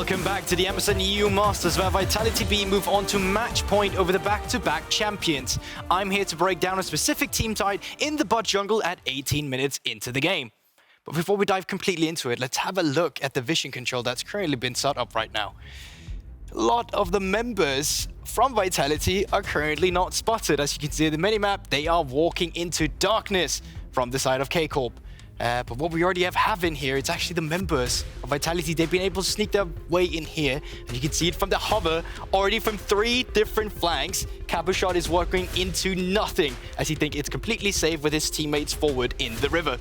Welcome back to the Amazon EU Masters, where Vitality.Bee move on to match point over the back-to-back champions. I'm here to break down a specific team tied in the bot jungle at 18 minutes into the game. But before we dive completely into it, let's have a look at the vision control that's currently been set up right now. A lot of the members from Vitality are currently not spotted. As you can see in the minimap, they are walking into darkness from the side of K-Corp. But what we already have in here, it's actually the members of Vitality. They've been able to sneak their way in here. And you can see it from the hover, already from 3 different flanks. Cabochard is walking into nothing, as he thinks it's completely safe with his teammates forward in the river.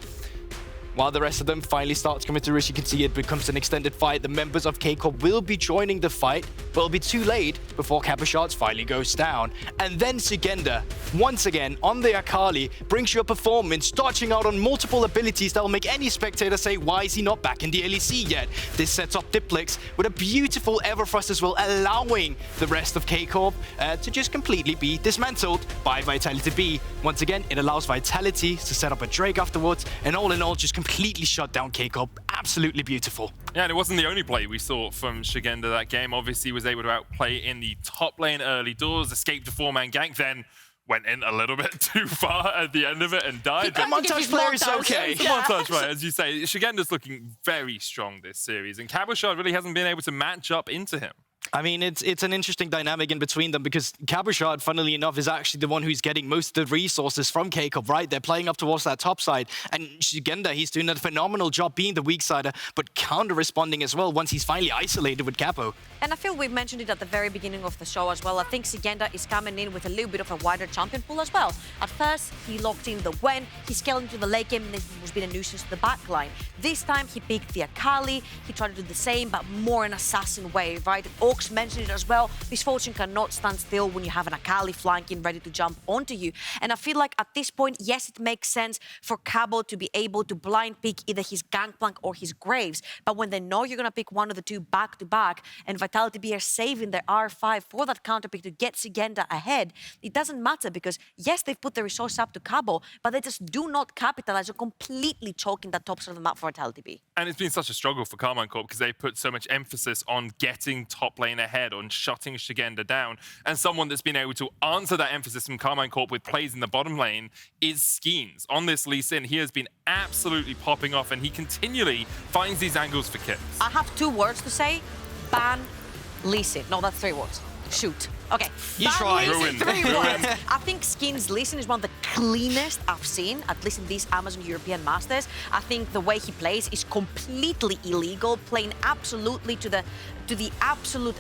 While the rest of them finally starts coming through, as you can see, it becomes an extended fight. The members of K-Corp will be joining the fight, but it'll be too late before Cabochard finally goes down. And then Szygenda, once again, on the Akali, brings you a performance, dodging out on multiple abilities that will make any spectator say, why is he not back in the LEC yet? This sets up Diplex with a beautiful Everfrost as well, allowing the rest of K-Corp to just completely be dismantled by Vitality.Bee. Once again, it allows Vitality to set up a Drake afterwards, and all in all, just completely shut down K-Corp. Absolutely beautiful. Yeah, and it wasn't the only play we saw from Szygenda that game. Obviously, he was able to outplay in the top lane early doors, escaped a 4-man gank, then went in a little bit too far at the end of it and died. The montage player is okay. The montage player, as you say. Szygenda's looking very strong this series, and Cabochard really hasn't been able to match up into him. I mean, it's an interesting dynamic in between them, because Cabochard, funnily enough, is actually the one who's getting most of the resources from K-Corp, right? They're playing up towards that top side. And Szygenda, he's doing a phenomenal job being the weak sider, but counter-responding as well once he's finally isolated with Capo. And I feel we mentioned it at the very beginning of the show as well. I think Szygenda is coming in with a little bit of a wider champion pool as well. At first, he locked in the Gwen, he scaled into the late game, and then he was being a nuisance to the back line. This time, he picked the Akali. He tried to do the same, but more an assassin way, right? Orcs mentioned it as well. Misfortune cannot stand still when you have an Akali flanking ready to jump onto you. And I feel like at this point, yes, it makes sense for Cabo to be able to blind pick either his Gangplank or his Graves. But when they know you're going to pick one of the two back to back, and Vitality.Bee are saving their R5 for that counter pick to get Szygenda ahead, it doesn't matter, because yes, they've put the resource up to Cabo, but they just do not capitalize on completely choking that top side of the map for Vitality.Bee. And it's been such a struggle for Karmine Corp, because they put so much emphasis on getting top lane ahead, on shutting Szygenda down. And someone that's been able to answer that emphasis from Karmine Corp with plays in the bottom lane is Skeanz. On this Lee Sin, he has been absolutely popping off, and he continually finds these angles for kills. I have 2 words to say. Ban Lee Sin. No, that's 3 words. Shoot. Okay. You try. Ruin. 3 words. I think Skeanz Lee Sin is one of the cleanest I've seen, at least in these Amazon European Masters. I think the way he plays is completely illegal, playing absolutely to the absolute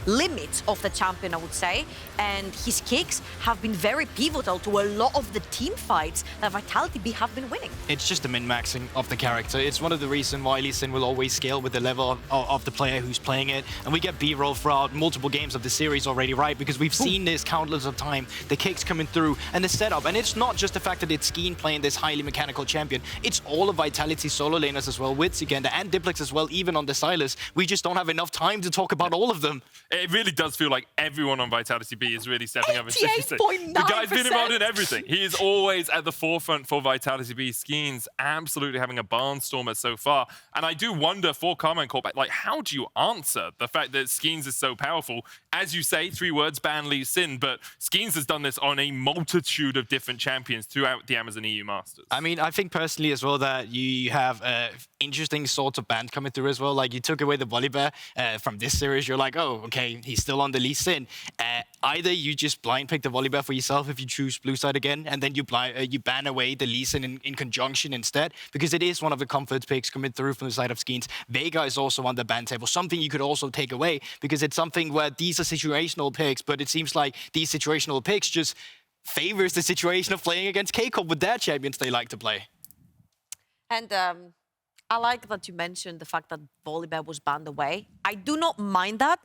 limits of the champion, I would say. And his kicks have been very pivotal to a lot of the team fights that Vitality.Bee have been winning. It's just the min-maxing of the character. It's one of the reasons why Lee Sin will always scale with the level of the player who's playing it. And we get B-roll throughout multiple games of the series already, right? Because we've seen this countless of time, the kicks coming through and the setup. And it's not just the fact that it's Skeanz playing this highly mechanical champion. It's all of Vitality solo laners as well, with Szygenda and Diplex as well, even on the Silas. We just don't have enough time to talk about all of them. It really does feel like everyone on Vitality.Bee is really stepping up. 88.9%. The guy's been involved in everything. He is always at the forefront for Vitality.Bee. Skeanz absolutely having a barnstormer so far. And I do wonder for Karmine Corp, like, how do you answer the fact that Skeanz is so powerful? As you say, 3 words, ban Lee Sin, but Skeanz has done this on a multitude of different champions throughout the Amazon EU Masters. I mean, I think personally as well that you have interesting sorts of band coming through as well. Like, you took away the Volibear from this series, you're like, oh, okay, he's still on the Lee Sin. Either you just blind pick the Volibear for yourself if you choose blue side again, and then you ban away the Lee Sin in conjunction instead, because it is one of the comfort picks coming through from the side of Skeanz. Vega is also on the ban table, something you could also take away, because it's something where these are situational picks, but it seems like these situational picks just favors the situation of playing against K-Corp with their champions they like to play. And I like that you mentioned the fact that Volibear was banned away. I do not mind that,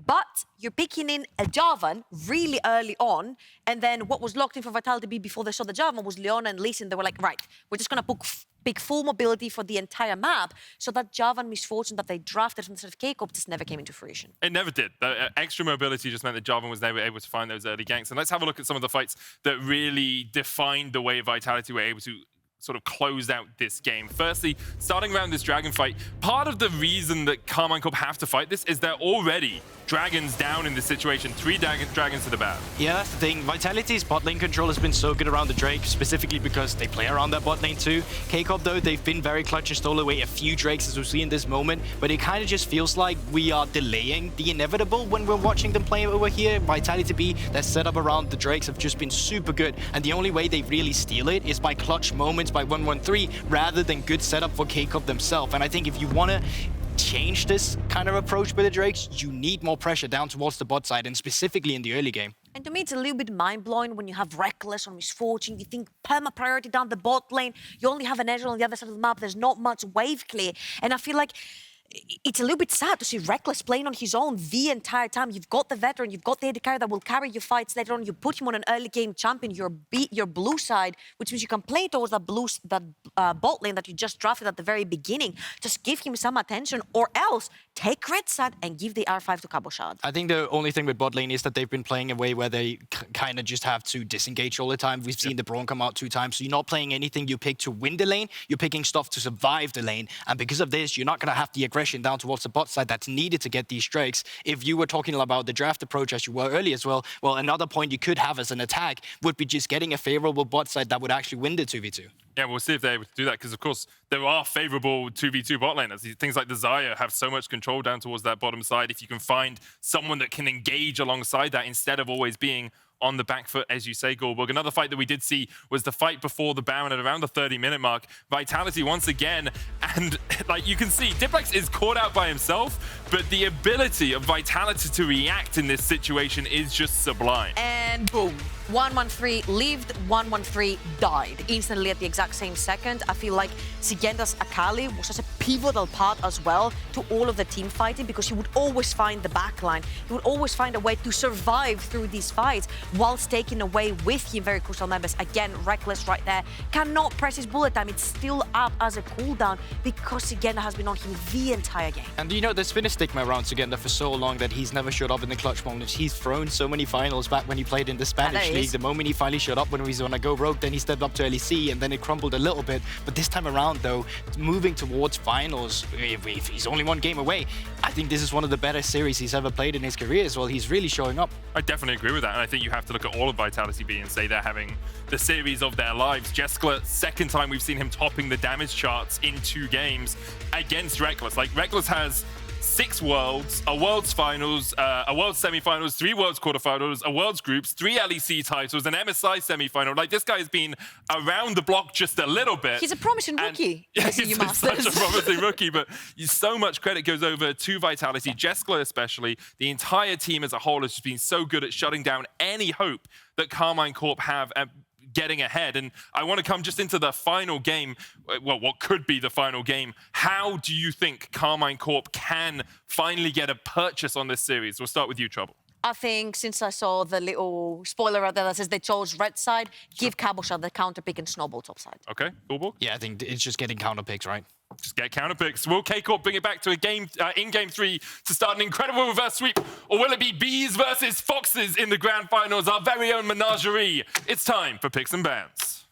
but you're picking in a Jarvan really early on, and then what was locked in for Vitality.Bee before they saw the Jarvan was Leona and Lee Sin. They were like, right, we're just going to pick full mobility for the entire map, so that Jarvan misfortune that they drafted from the side of K-Corp just never came into fruition. It never did. The extra mobility just meant that Jarvan was never able to find those early ganks. And let's have a look at some of the fights that really defined the way Vitality were able to sort of close out this game. Firstly, starting around this dragon fight, part of the reason that Karmine Corp have to fight this is they're already dragons down in this situation. 3 dragons to the back. Yeah, that's the thing. Vitality's bot lane control has been so good around the Drake, specifically because they play around that bot lane too. K-Corp, though, they've been very clutch and stole away a few Drakes as we see in this moment, but it kind of just feels like we are delaying the inevitable when we're watching them play over here. Vitality.Bee, their setup around the Drakes have just been super good, and the only way they really steal it is by clutch moments by 1-1-3 rather than good setup for K-Corp themselves. And I think if you want to change this kind of approach with the Drakes, you need more pressure down towards the bot side, and specifically in the early game. And to me, it's a little bit mind-blowing when you have Rekkles on Misfortune. You think perma-priority down the bot lane. You only have an edge on the other side of the map. There's not much wave clear. And I feel like it's a little bit sad to see Rekkles playing on his own the entire time. You've got the veteran, you've got the AD carry that will carry your fights later on. You put him on an early game champion, your blue side, which means you can play towards that bot lane that you just drafted at the very beginning. Just give him some attention, or else take red side and give the R5 to Cabochard. I think the only thing with bot lane is that they've been playing a way where they kind of just have to disengage all the time. We've seen the Brawn come out 2 times, so you're not playing anything you pick to win the lane, you're picking stuff to survive the lane, and because of this, you're not going to have the aggression down towards the bot side that's needed to get these Drakes. If you were talking about the draft approach as you were earlier as well, another point you could have as an attack would be just getting a favorable bot side that would actually win the 2v2. Yeah, we'll see if they're able to do that, because of course there are favorable 2v2 bot laners. Things like the Xayah have so much control down towards that bottom side. If you can find someone that can engage alongside that instead of always being on the back foot, as you say, Goldberg. Another fight that we did see was the fight before the Baron at around the 30-minute mark. Vitality once again, and like you can see, Diplex is caught out by himself, but the ability of Vitality to react in this situation is just sublime. And boom. 1-1-3 lived, 1-1-3 died instantly at the exact same second. I feel like Szygenda's Akali was such a pivotal part as well to all of the team fighting, because he would always find the backline. He would always find a way to survive through these fights whilst taking away with him very crucial members. Again, Rekkles right there cannot press his bullet time. It's still up as a cooldown because Szygenda has been on him the entire game. And you know, there's been a stigma around Szygenda for so long that he's never showed up in the clutch moments. He's thrown so many finals back when he played in the Spanish league. The moment he finally showed up when he was on a go rogue, then he stepped up to LEC and then it crumbled a little bit. But this time around though, moving towards finals, if he's only 1 game away, I think this is one of the better series he's ever played in his career as well. He's really showing up. I definitely agree with that, and I think you have to look at all of Vitality.Bee and say they're having the series of their lives. Jeskla, 2nd time we've seen him topping the damage charts in 2 games against Rekkles. Like, Rekkles has 6 Worlds, a Worlds Finals, a Worlds Semifinals, 3 Worlds Quarterfinals, a Worlds Groups, 3 LEC titles, an MSI Semifinal. Like, this guy has been around the block just a little bit. He's a promising rookie. Yeah, he's such a promising rookie, but so much credit goes over to Vitality, Jeskla especially. The entire team as a whole has just been so good at shutting down any hope that Karmine Corp have at getting ahead. And I want to come just into the final game, well, what could be the final game. How do you think Karmine Corp can finally get a purchase on this series? We'll start with you, Trouble. I think since I saw the little spoiler out there that says they chose red side, give Cabochard the counter pick and snowball top side. Okay, Goldberg? Yeah, I think it's just getting counter picks, right? Just get counter picks. Will K-Corp bring it back to a game in Game 3 to start an incredible reverse sweep? Or will it be Bees versus Foxes in the grand finals, our very own menagerie? It's time for Picks and Bans.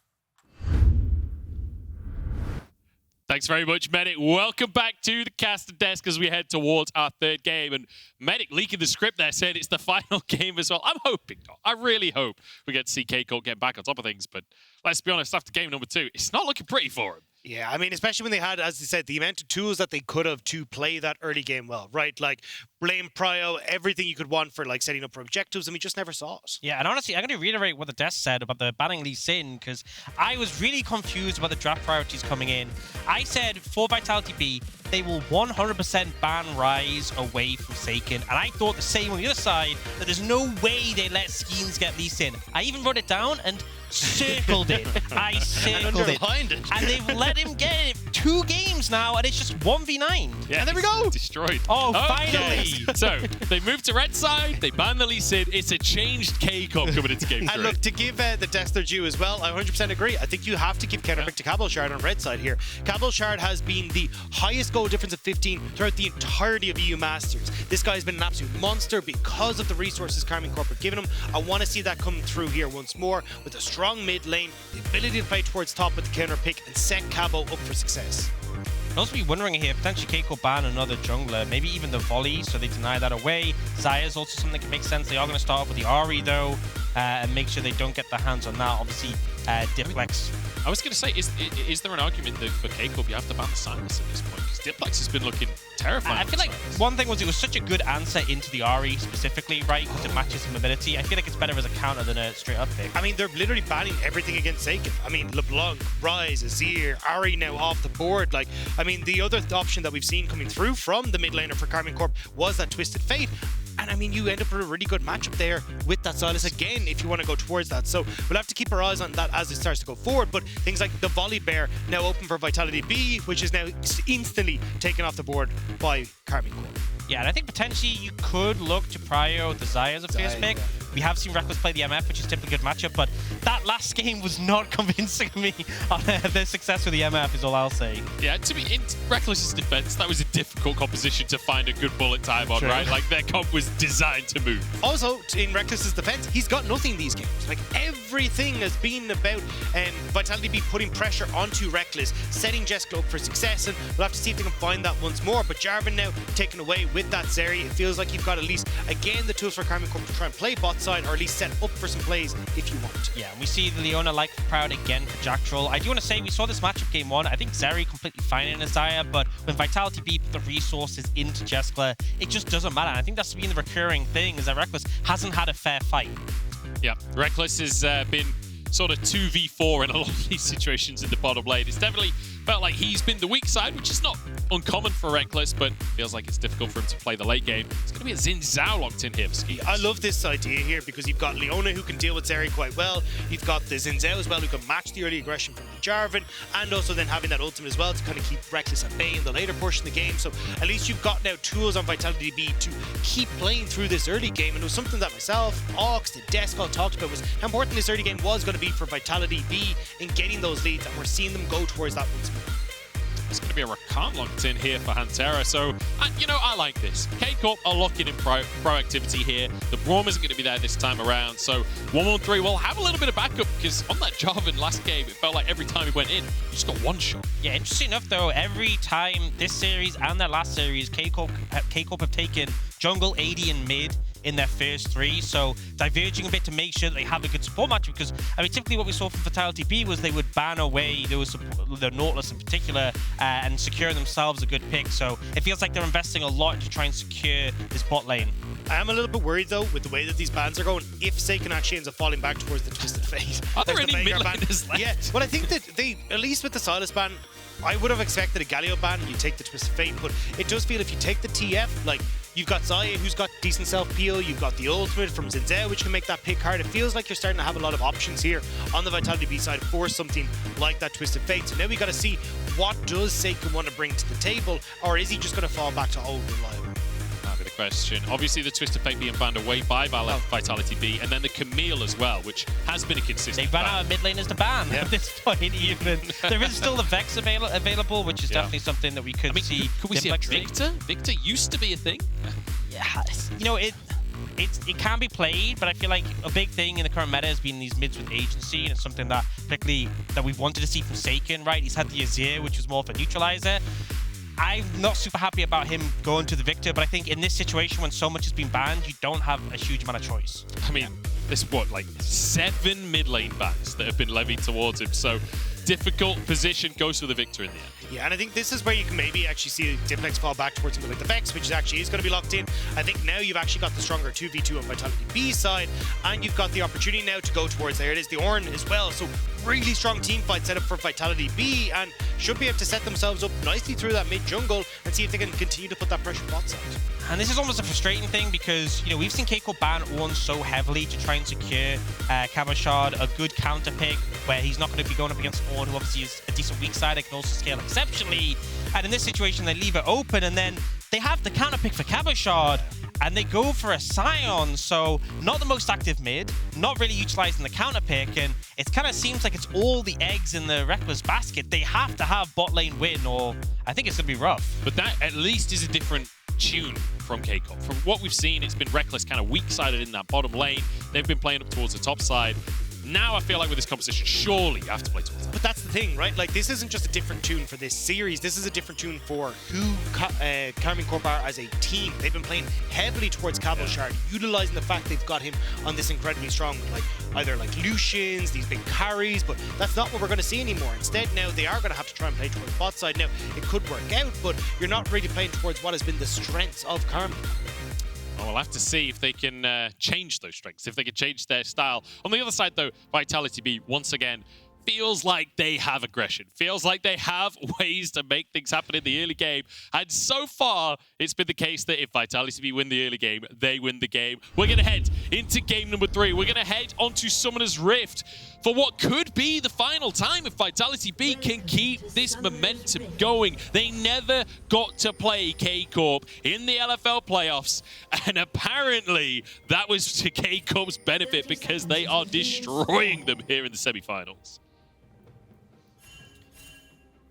Thanks very much, Medic. Welcome back to the caster desk as we head towards our 3rd game. And Medic leaking the script there said it's the final game as well. I'm hoping, I really hope we get to see K-Corp get back on top of things. But let's be honest, after game number 2, it's not looking pretty for him. Yeah, I mean, especially when they had, as they said, the amount of tools that they could have to play that early game well, right? Like, blame prio, everything you could want for, like, setting up for objectives, and we just never saw it. Yeah, and honestly, I'm going to reiterate what the desk said about the banning Lee Sin, because I was really confused about the draft priorities coming in. I said, for Vitality.Bee, they will 100% ban Ryze away from SAKEN, and I thought the same on the other side, that there's no way they let Skeanz get Lee Sin. I even wrote it down and circled it. I circled it. And they've let him get it 2 games now, and it's just 1v9. Yeah, and there we go. Destroyed. Oh, finally. So, they moved to red side, they banned the Lee Sin. It's a changed K-Corp coming into game 3. And look, to give the desk their due as well, I 100% agree. I think you have to give counterpick to Cabochard on red side here. Cabochard has been the highest goal difference of 15 throughout the entirety of EU Masters. This guy's been an absolute monster because of the resources Karmine Corp have given him. I want to see that come through here once more with a strong strong mid lane, the ability to play towards top with the counter pick and set Cabo up for success. I'd also be wondering here, potentially Keiko ban another jungler, maybe even the volley, so they deny that away. Xayah is also something that can make sense. They are going to start off with the Ahri, though, and make sure they don't get their hands on that. Obviously, Diplex. I was going to say, is there an argument that for K-Corp you have to ban the Silas at this point? Because Diplex has been looking terrifying. I feel like one thing was it was such a good answer into the Ahri specifically, right? Because it matches his mobility. I feel like it's better as a counter than a straight up pick. I mean, they're literally banning everything against SAKEN. I mean, LeBlanc, Ryze, Azir, Ahri now off the board. Like, I mean, the other option that we've seen coming through from the mid laner for Karmine Corp was that Twisted Fate. And I mean, you end up with a really good matchup there with that Silas again if you want to go towards that. So we'll have to keep our eyes on that as it starts to go forward. But things like the Volley Bear now open for Vitality.Bee, which is now instantly taken off the board by Karmine Corp. Yeah, and I think potentially you could look to prio the Xayah as a first pick. Yeah. We have seen Rekkles play the MF, which is typically a good matchup, but that last game was not convincing me on their success with the MF, is all I'll say. Yeah, to be in Rekkles' defense, that was a difficult composition to find a good bullet time on, right? Like, their comp was designed to move. Also, in Rekkles' defense, he's got nothing these games. Like, everything has been about Vitality.Bee putting pressure onto Rekkles, setting Jeskla up for success, and we'll have to see if they can find that once more. But Jarvan now taken away with that Zeri. It feels like you've got at least, again, the tools for Karmine Corp to try and play bot side, or at least set up for some plays if you want. Yeah, we see the Leona like proud again for Jactroll. I do want to say we saw this matchup game 1. I think Zeri completely fine in Xayah, but when Vitality.Bee put the resources into Jeskla, it just doesn't matter. And I think that's been the recurring thing, is that Rekkles hasn't had a fair fight. Yeah, Rekkles has been sort of 2v4 in a lot of these situations in the bottom lane. It's definitely felt like he's been the weak side, which is not uncommon for Rekkles, but feels like it's difficult for him to play the late game. It's going to be a Xin Zhao locked in here for Skeanz. I love this idea here because you've got Leona who can deal with Zeri quite well. You've got the Xin Zhao as well who can match the early aggression from the Jarvan, and also then having that ultimate as well to kind of keep Rekkles at bay in the later portion of the game. So at least you've got now tools on Vitality.Bee to keep playing through this early game. And it was something that myself, Ox, the Desk all talked about, was how important this early game was going to be for Vitality.Bee in getting those leads, and we're seeing them go towards that once more. It's going to be a Rakan locked in here for Hantera. So, you know, I like this. K-Corp are locking in proactivity here. The Braum isn't going to be there this time around. So 1-1-3 will have a little bit of backup because on that Jarvan last game, it felt like every time he went in, he just got one shot. Yeah, interesting enough though, every time this series and their last series, K-Corp have taken jungle, AD, and mid in their first 3, so diverging a bit to make sure that they have a good support matchup, because I mean typically what we saw from Vitality.Bee was they would ban away the Nautilus in particular and secure themselves a good pick, so it feels like they're investing a lot to try and secure this bot lane. I am a little bit worried though with the way that these bans are going, if SAKEN actually ends up falling back towards the Twisted Fate. Are there any mid laners left? Yeah, well I think that they, at least with the Silas ban, I would have expected a Galio ban, you take the Twisted Fate, but it does feel if you take the TF, like, you've got Xayah, who's got decent self-peel. You've got the ultimate from Xin Zhao, which can make that pick hard. It feels like you're starting to have a lot of options here on the Vitality.Bee side for something like that Twisted Fate. So now we got to see, what does SAKEN want to bring to the table, or is he just going to fall back to old reliable? That'd be the question. Obviously, the Twisted Fate being banned away by Vitality.Bee, and then the Camille as well, which has been a consistent They ran out of mid laners to ban at this point even. There is still the Vex available, which is definitely something that we could see. Could we see a Viktor? Viktor used to be a thing. Yeah, you know, it can be played, but I feel like a big thing in the current meta has been these mids with agency, and it's something that particularly that we've wanted to see from SAKEN, right? He's had the Azir, which was more of a neutralizer. I'm not super happy about him going to the Viktor, but I think in this situation when so much has been banned, you don't have a huge amount of choice. I mean, there's what, like 7 mid lane bans that have been levied towards him, so difficult position, goes for the Viktor in the end. Yeah, and I think this is where you can maybe actually see Diplex fall back towards something like the Vex, which actually is going to be locked in. I think now you've actually got the stronger 2v2 on Vitality.Bee side, and you've got the opportunity now to go towards, there it is, the Ornn as well. So really strong team fight set up for Vitality.Bee, and should be able to set themselves up nicely through that mid jungle and see if they can continue to put that pressure bot side. And this is almost a frustrating thing because, you know, we've seen Keiko ban Ornn so heavily to try and secure Cabochard, a good counter pick where he's not going to be going up against Ornn, who obviously is a decent weak side and can also scale exceptionally. And in this situation, they leave it open, and then they have the counter pick for Cabochard, and they go for a Sion, so not the most active mid, not really utilizing the counter pick, and it kind of seems like it's all the eggs in the Rekkles basket. They have to have bot lane win, or I think it's going to be rough. But that at least is a different tune from K-Corp. From what we've seen, it's been Rekkles kind of weak-sided in that bottom lane. They've been playing up towards the top side. Now I feel like with this composition, surely you have to play towards it. But that's the thing, right? Like, this isn't just a different tune for this series. This is a different tune for who Karmine Corp are as a team. They've been playing heavily towards Cabochard, utilizing the fact they've got him on this incredibly strong, like, either like Lucians, these big carries, but that's not what we're going to see anymore. Instead, now they are going to have to try and play towards bot side. Now, it could work out, but you're not really playing towards what has been the strengths of Karmine. Well, we'll have to see if they can change those strengths, if they can change their style. On the other side, though, Vitality.Bee, once again, feels like they have aggression, feels like they have ways to make things happen in the early game. And so far, it's been the case that if Vitality.Bee win the early game, they win the game. We're going to head into game number 3. We're going to head onto Summoner's Rift for what could be the final time if Vitality.Bee can keep this momentum going. They never got to play K-Corp in the LFL playoffs, and apparently that was to K-Corp's benefit because they are destroying them here in the semifinals.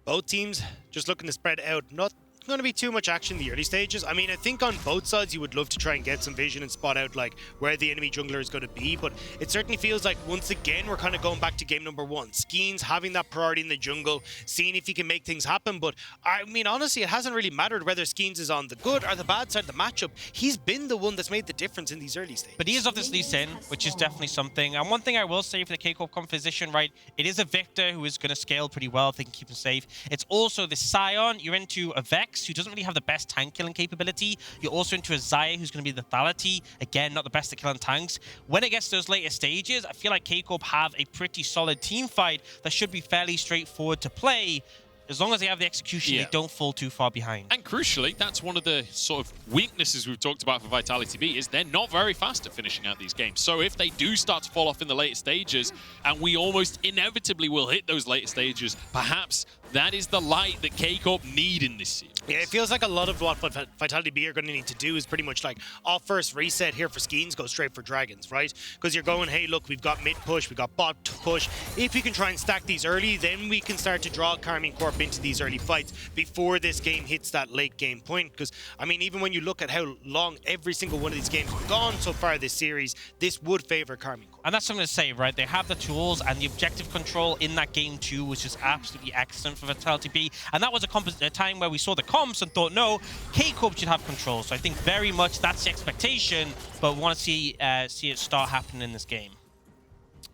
Both teams just looking to spread out. Not going to be too much action in the early stages. I mean, I think on both sides you would love to try and get some vision and spot out like where the enemy jungler is going to be, but it certainly feels like once again we're kind of going back to game number 1. Skeanz having that priority in the jungle, seeing if he can make things happen. But I mean, honestly, it hasn't really mattered whether Skeanz is on the good or the bad side of the matchup. He's been the one that's made the difference in these early stages. But he is obviously Sin, which is definitely something. And one thing I will say for the K-Corp composition, right, it is a Viktor who is going to scale pretty well if they can keep him safe. It's also the Sion. You're into a Vex who doesn't really have the best tank killing capability. You're also into a Xayah who's going to be the lethality. Again, not the best at killing tanks. When it gets to those later stages, I feel like K-Corp have a pretty solid team fight that should be fairly straightforward to play. As long as they have the execution, they don't fall too far behind. And crucially, that's one of the sort of weaknesses we've talked about for Vitality.Bee is they're not very fast at finishing out these games. So if they do start to fall off in the later stages, and we almost inevitably will hit those later stages, perhaps that is the light that K-Corp need in this series. Yeah, it feels like a lot of what Vitality.Bee are going to need to do is pretty much like off first reset here for Skeanz, go straight for Dragons, right? Because you're going, hey, look, we've got mid push, we've got bot push. If we can try and stack these early, then we can start to draw Karmine Corp into these early fights before this game hits that late game point. Because, I mean, even when you look at how long every single one of these games have gone so far this series, this would favor Karmine Corp. And that's something to say, right? They have the tools, and the objective control in that game too was just absolutely excellent for Vitality.Bee. And that was a time where we saw the comps and thought, no, K-Corp should have control. So I think very much that's the expectation, but we want to see it start happening in this game.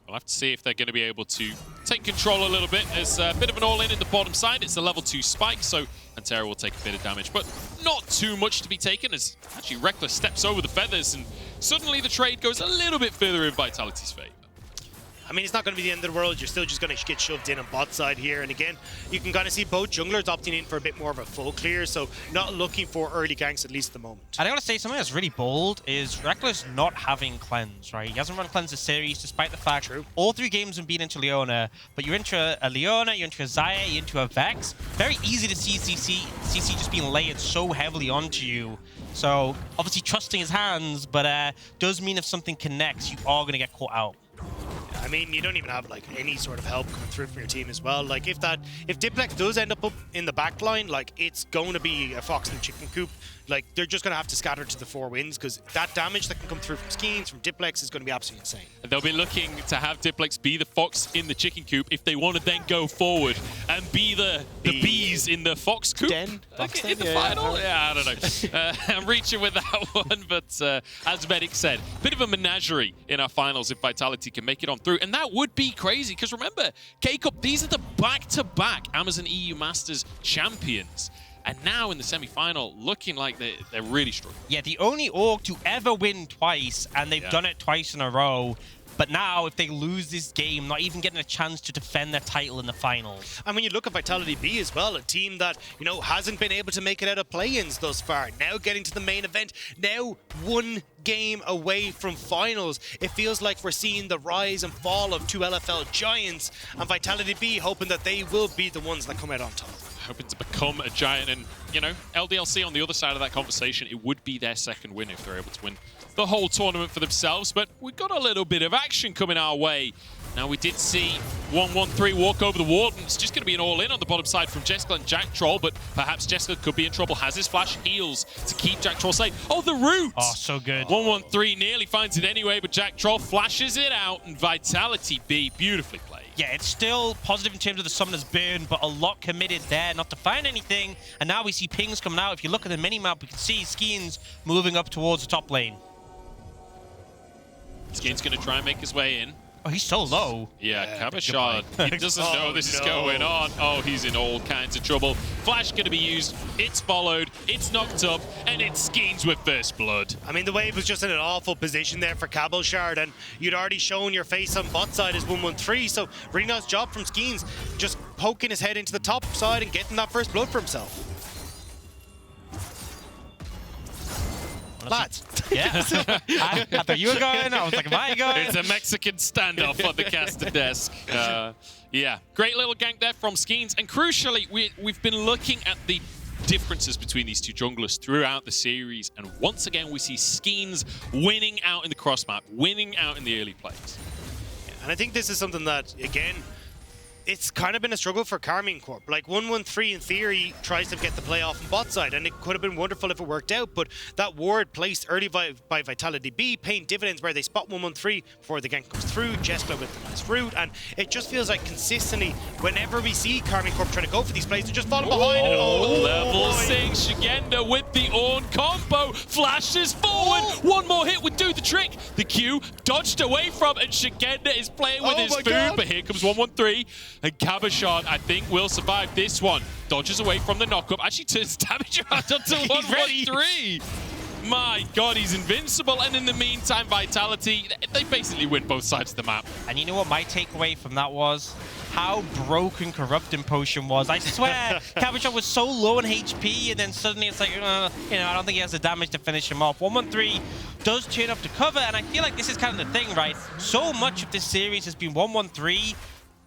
We'll have to see if they're going to be able to take control a little bit. There's a bit of an all-in the bottom side. It's a level 2 spike, so Hantera will take a bit of damage, but not too much to be taken as actually Rekkles steps over the feathers, and suddenly the trade goes a little bit further in Vitality's favor. I mean, it's not going to be the end of the world. You're still just going to get shoved in on bot side here. And again, you can kind of see both junglers opting in for a bit more of a full clear, so not looking for early ganks, at least at the moment. And I want to say something that's really bold is Rekkles not having cleanse, right? He hasn't run cleanse this series, despite the fact all 3 games have been into Leona, but you're into a Leona, you're into a Xayah, you're into a Vex. Very easy to see CC just being layered so heavily onto you. So obviously trusting his hands, but does mean if something connects, you are going to get caught out. I mean, you don't even have like any sort of help coming through from your team as well. Like if Diplex does end up in the back line, like it's going to be a fox in the chicken coop. Like they're just going to have to scatter to the 4 winds because that damage that can come through from Skeanz, from Diplex is going to be absolutely insane. And they'll be looking to have Diplex be the fox in the chicken coop if they want to then go forward and be the bees in the fox coop. Den? In the final? Yeah, I don't know. I'm reaching with that one, but as Medic said, bit of a menagerie in our finals if Vitality can make it on through. And that would be crazy because remember, K-Corp, these are the back-to-back Amazon EU Masters champions. And now in the semi-final, looking like they're really struggling. Yeah, the only org to ever win twice, and they've done it twice in a row. But now, if they lose this game, not even getting a chance to defend their title in the finals. And when you look at Vitality.Bee as well, a team that, you know, hasn't been able to make it out of play-ins thus far. Now getting to the main event, now 1 game away from finals. It feels like we're seeing the rise and fall of 2 LFL giants, and Vitality.Bee hoping that they will be the ones that come out on top. Hoping to become a giant, and, you know, LDLC on the other side of that conversation, it would be their 2nd win if they're able to win the whole tournament for themselves. But we've got a little bit of action coming our way Now, we did see 1-1-3 walk over the wall, and it's just going to be an all-in on the bottom side from Jeskla and Jactroll, but perhaps Jeskla could be in trouble. Has his flash, heals to keep Jactroll safe. Oh, the root! Oh, so good. 1-1-3 nearly finds it anyway, but Jactroll flashes it out, and Vitality.Bee beautifully played. Yeah, it's still positive in terms of the summoner's burn, but a lot committed there not to find anything. And now we see pings coming out. If you look at the minimap, we can see Skeanz moving up towards the top lane. Skeanz going to try and make his way in. Oh, he's so low. Yeah, Cabochard, he doesn't know this is going on. Oh, he's in all kinds of trouble. Flash going to be used, it's followed, it's knocked up, and it's Skeanz with first blood. I mean, the wave was just in an awful position there for Cabochard, and you'd already shown your face on bot side as 1-1-3, so really nice job from Skeanz, just poking his head into the top side and getting that first blood for himself. Lads. Yeah. I thought you were going. I was like, am I going? It's a Mexican standoff on the caster desk. Yeah, great little gank there from Skeanz. And crucially, we've been looking at the differences between these two junglers throughout the series. And once again, we see Skeanz winning out in the cross map, winning out in the early plays. And I think this is something that, again, it's kind of been a struggle for Karmine Corp. Like 1-1-3 in theory tries to get the play off on bot side, and it could have been wonderful if it worked out, but that ward placed early by Vitality.Bee paying dividends where they spot 1-1-3 before the gank comes through, Jeskla with the nice root, and it just feels like consistently whenever we see Karmine Corp trying to go for these plays, they're just falling behind. Oh, level 6, Szygenda with the Ornn combo, flashes forward, one more hit would do the trick. The Q dodged away from, and Szygenda is playing with his food, but here comes 1-1-3. And Cabochard, I think, will survive this one. Dodges away from the knockup. Actually turns damage around onto 1-1-3. My God, he's invincible. And in the meantime, Vitality, they basically win both sides of the map. And you know what my takeaway from that was? How broken Corrupting Potion was. I swear, Cabochard was so low on HP, and then suddenly it's like, you know, I don't think he has the damage to finish him off. 1-1-3 does turn up to cover, and I feel like this is kind of the thing, right? So much of this series has been 1-1-3,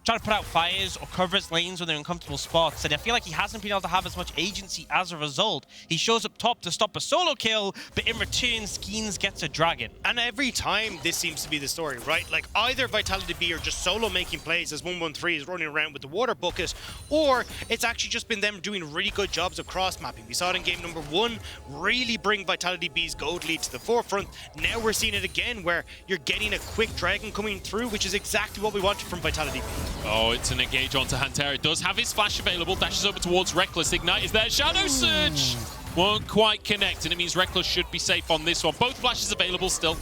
trying to put out fires or cover his lanes when they're in comfortable spots, and I feel like he hasn't been able to have as much agency as a result. He shows up top to stop a solo kill, but in return, Skeanz gets a dragon. And every time this seems to be the story, right? Like either Vitality.Bee are just solo making plays as 1-1-3 is running around with the water bucket, or it's actually just been them doing really good jobs of cross-mapping. We saw it in game number 1, really bring Vitality.Bee's gold lead to the forefront. Now we're seeing it again where you're getting a quick dragon coming through, which is exactly what we wanted from Vitality.Bee. Oh, it's an engage onto Hantera. Does have his flash available. Dashes over towards Rekkles. Ignite is there. Shadow Surge won't quite connect, and it means Rekkles should be safe on this one. Both flashes available still,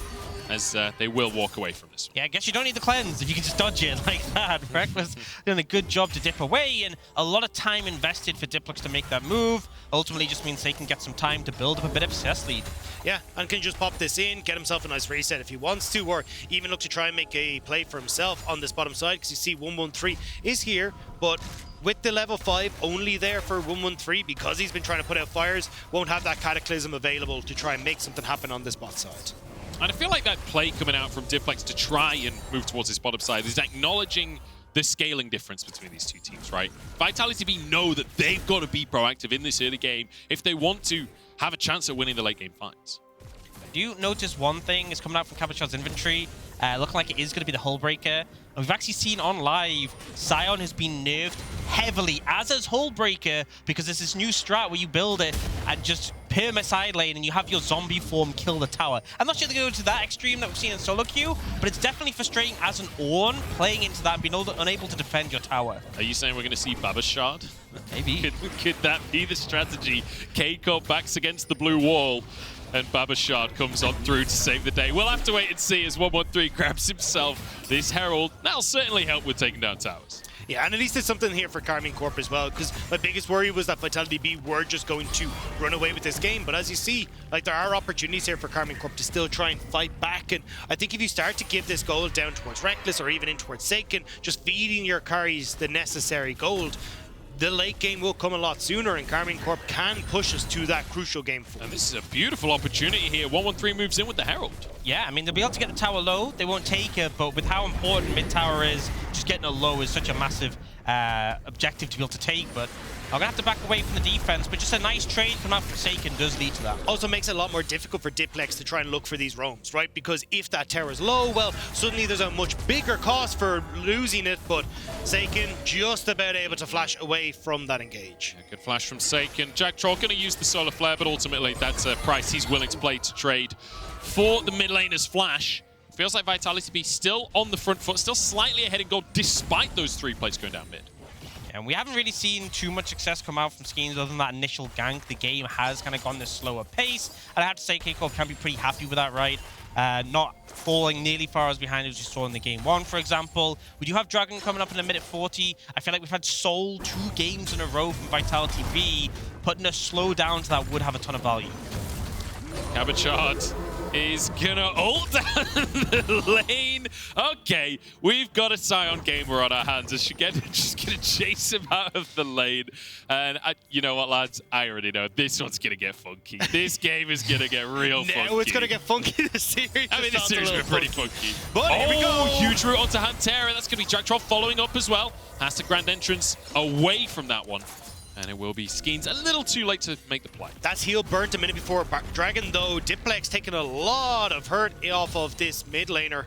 as they will walk away from this one. Yeah, I guess you don't need the cleanse if you can just dodge it like that. Rekkles doing a good job to dip away, and a lot of time invested for Diplex to make that move. Ultimately just means they can get some time to build up a bit of a CS lead. Yeah, and can just pop this in, get himself a nice reset if he wants to, or even look to try and make a play for himself on this bottom side, because you see 1-1-3 is here, but with the level 5 only there for 1-1-3, because he's been trying to put out fires, won't have that Cataclysm available to try and make something happen on this bot side. And I feel like that play coming out from Diplex to try and move towards this bottom side is acknowledging the scaling difference between these two teams, right? Vitality.Bee know that they've got to be proactive in this early game if they want to have a chance at winning the late game fights. Do you notice one thing is coming out from Cabochard's inventory? Looking like it is going to be the Hullbreaker. And we've actually seen on live, Sion has been nerfed heavily, as is Hullbreaker, because there's this new strat where you build it and just perma side lane and you have your zombie form kill the tower. I'm not sure they go to that extreme that we've seen in solo queue, but it's definitely frustrating as an Ornn playing into that and being unable to defend your tower. Are you saying we're going to see Cabochard? Maybe. Could that be the strategy? K-Corp backs against the blue wall, and Cabochard comes on through to save the day. We'll have to wait and see as 1-1-3 grabs himself this Herald. That'll certainly help with taking down towers. Yeah, and at least there's something here for Karmine Corp as well, because my biggest worry was that Vitality.Bee were just going to run away with this game. But as you see, like there are opportunities here for Karmine Corp to still try and fight back. And I think if you start to give this gold down towards Rekkles or even in towards SAKEN, just feeding your carries the necessary gold, the late game will come a lot sooner, and Karmine Corp can push us to that crucial game. And this is a beautiful opportunity here. 1-1-3 moves in with the Herald. Yeah, I mean, they'll be able to get the tower low. They won't take it, but with how important mid tower is, just getting a low is such a massive objective to be able to take. But I'm going to have to back away from the defense, but just a nice trade from out from SAKEN does lead to that. Also makes it a lot more difficult for Diplex to try and look for these roams, right? Because if that tower's low, well, suddenly there's a much bigger cost for losing it, but SAKEN just about able to flash away from that engage. Yeah, good flash from SAKEN. Jactroll going to use the solar flare, but ultimately that's a price he's willing to play to trade for the mid laner's flash. Feels like Vitality.Bee still on the front foot, still slightly ahead in gold, despite those 3 plays going down mid. And we haven't really seen too much success come out from Skeanz other than that initial gank. The game has kind of gone this slower pace. And I have to say, K-Corp can be pretty happy with that, right? Not falling nearly far as behind as we saw in the game 1, for example. We do have Dragon coming up in a minute 40. I feel like we've had Soul 2 games in a row from Vitality.Bee. Putting a slow down to that would have a ton of value. Cabochard is gonna ult down the lane. Okay, we've got a Sion gamer on our hands. As Szygenda just gonna chase him out of the lane. And you know what, lads? I already know this one's gonna get funky. This game is gonna get real funky. No, it's gonna get funky this series. I mean, this series has been pretty funky. But here we go. Huge route onto Hantera. That's gonna be Jactroll following up as well. Has to grand entrance away from that one. And it will be Skeanz a little too late to make the play. That's heal burnt a minute before Dragon, though. Diplex taking a lot of hurt off of this mid laner.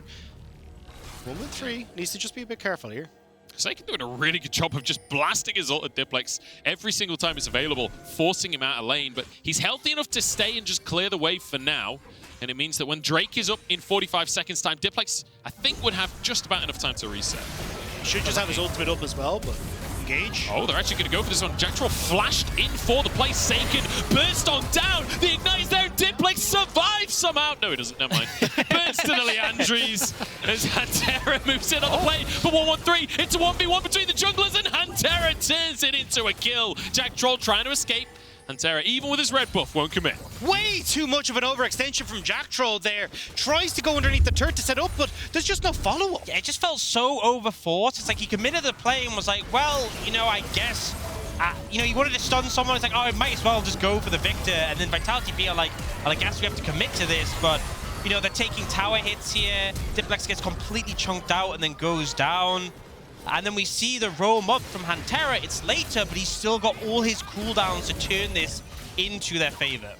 1-3 needs to just be a bit careful here. SAKEN doing a really good job of just blasting his ult at Diplex every single time it's available, forcing him out of lane. But he's healthy enough to stay and just clear the way for now. And it means that when Drake is up in 45 seconds time, Diplex, I think, would have just about enough time to reset. Should just have his ultimate up as well, but engage. Oh, they're actually going to go for this one. Jactroll flashed in for the play. SAKEN burst on down. The Ignite is there. Diplex survives somehow. No, he doesn't. Never mind. Burns to the Leandries as Hantera moves in on the play. But 1-1-3. It's a 1v1 between the junglers, and Hantera turns it into a kill. Jactroll trying to escape. Hantera, even with his red buff, won't commit. Way too much of an overextension from Jactroll there. Tries to go underneath the turret to set up, but there's just no follow-up. Yeah, it just felt so overforced. It's like he committed the play and was like, well, you know, I guess, you know, he wanted to stun someone. It's like, oh, I might as well just go for the Viktor. And then Vitality.Bee are like, well, I guess we have to commit to this. But, you know, they're taking tower hits here. Diplex gets completely chunked out and then goes down. And then we see the roam up from Hantera. It's later, but he's still got all his cooldowns to turn this into their favor.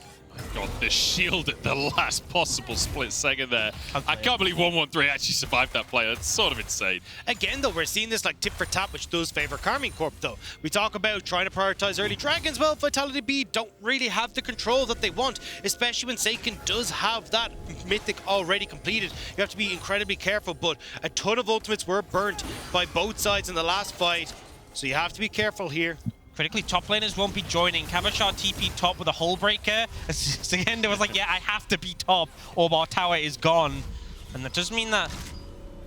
God, the shield at the last possible split second there. I can't believe 1-1-3 actually survived that play. That's sort of insane. Again, though, we're seeing this like tip for tap, which does favor Karmine Corp, though. We talk about trying to prioritize early dragons. Well, Vitality.Bee don't really have the control that they want, especially when SAKEN does have that mythic already completed. You have to be incredibly careful, but a ton of ultimates were burnt by both sides in the last fight, so you have to be careful here. Critically, top laners won't be joining. Cabochard TP top with a hull breaker. Szygenda was like, yeah, I have to be top or our tower is gone. And that does mean that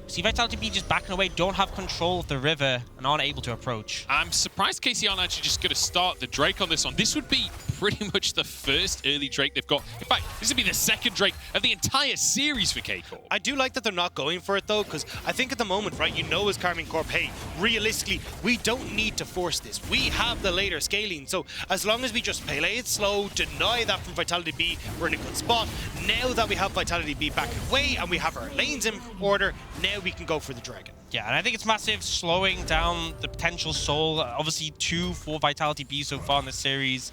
see Vitality.Bee just backing away, don't have control of the river and aren't able to approach. I'm surprised KC aren't actually just going to start the Drake on this one. This would be pretty much the first early Drake they've got. In fact, this would be the second Drake of the entire series for K-Corp. I do like that they're not going for it, though, because I think at the moment, right, you know as Karmine Corp, hey, realistically, we don't need to force this. We have the later scaling, so as long as we just play it slow, deny that from Vitality.Bee, we're in a good spot. Now that we have Vitality.Bee back away and we have our lanes in order, now we can go for the dragon. Yeah, and I think it's massive, slowing down the potential soul. Obviously, 2 for Vitality.Bee so far in this series.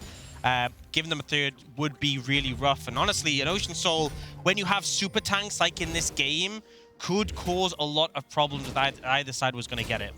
Giving them a third would be really rough. And honestly, an Ocean Soul, when you have super tanks like in this game, could cause a lot of problems if either side was going to get it.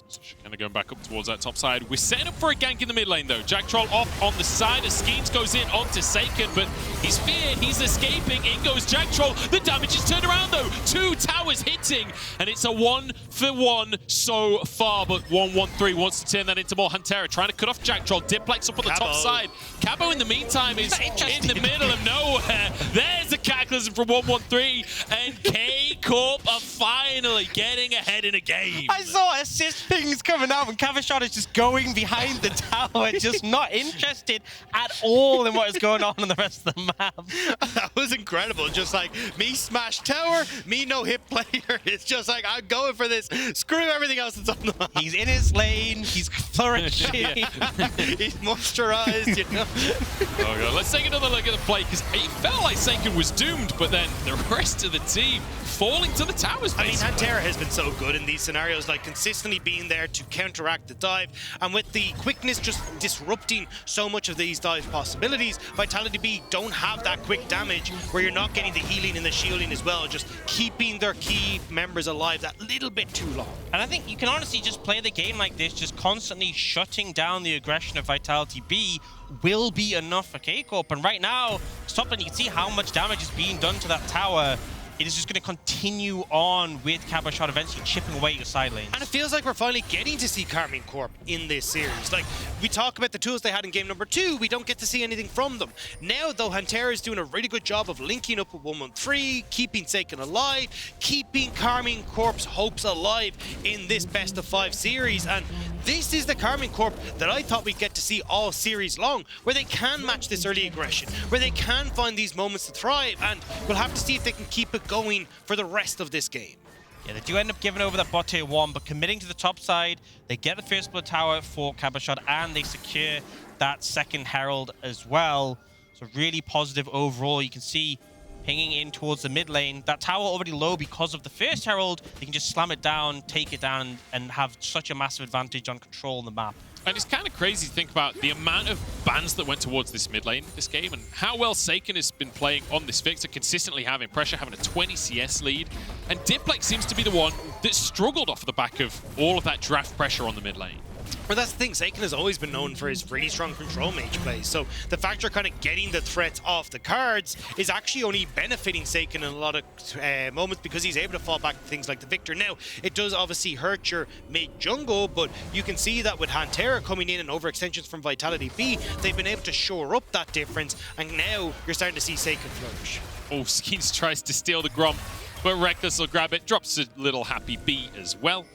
So Szygenda going back up towards that top side. We're setting up for a gank in the mid lane, though. Jactroll off on the side as Skeanz goes in onto SAKEN, but he's feared, he's escaping. In goes Jactroll. The damage is turned around, though. 2 towers hitting, and it's a 1-for-1 so far, but 1-1-3 wants to turn that into more. Hantera trying to cut off Jactroll. Diplex up on the top side. Cabo, in the meantime, is in the middle of nowhere. There's a Cataclysm from 1-1-3, and K-Corp are finally getting ahead in a game. I saw assist things coming out and Cabochard is just going behind the tower, just not interested at all in what is going on in the rest of the map. That was incredible. Just like, me smash tower, me no hit player. It's just like, I'm going for this. Screw everything else that's on the map. He's in his lane, he's flourishing. He's moisturized, you know. Oh God. Let's take another look at the play, because it felt like SAKEN was doomed, but then the rest of the team falling to the towers, basically. I mean, Hantera has been so good in these scenarios, like consistently being there to counteract the dive, and with the quickness just disrupting so much of these dive possibilities, Vitality.Bee don't have that quick damage where you're not getting the healing and the shielding as well, just keeping their key members alive that little bit too long. And I think you can honestly just play the game like this, just constantly shutting down the aggression of Vitality.Bee will be enough for K-Corp. And right now, top lane, you can see how much damage is being done to that tower. It is just going to continue on with Cabochard eventually chipping away at your side lanes. And it feels like we're finally getting to see Karmine Corp in this series. Like, we talk about the tools they had in game number 2, we don't get to see anything from them. Now, though, Hantera is doing a really good job of linking up with 113, keeping SAKEN alive, keeping Karmine Corp's hopes alive in this best of 5 series. And this is the Karmine Corp that I thought we'd get to see all series long, where they can match this early aggression, where they can find these moments to thrive, and we'll have to see if they can keep it going for the rest of this game. Yeah, they do end up giving over that bot tier 1, but committing to the top side, they get the first blood tower for Cabochard, and they secure that second Herald as well. So really positive overall. You can see pinging in towards the mid lane. That tower already low because of the first Herald. They can just slam it down, take it down, and have such a massive advantage on control on the map. And it's kind of crazy to think about the amount of bans that went towards this mid lane this game and how well SAKEN has been playing on this Viktor, consistently having pressure, having a 20 CS lead. And Diplex seems to be the one that struggled off the back of all of that draft pressure on the mid lane. Well, that's the thing. SAKEN has always been known for his really strong control mage plays. So the fact you're kind of getting the threats off the cards is actually only benefiting SAKEN in a lot of moments because he's able to fall back to things like the Viktor. Now, it does obviously hurt your mid jungle, but you can see that with Hantera coming in and overextensions from Vitality.Bee, they've been able to shore up that difference, and now you're starting to see SAKEN flourish. Oh, Skeanz tries to steal the Grom, but Rekkles will grab it, drops a little happy B as well.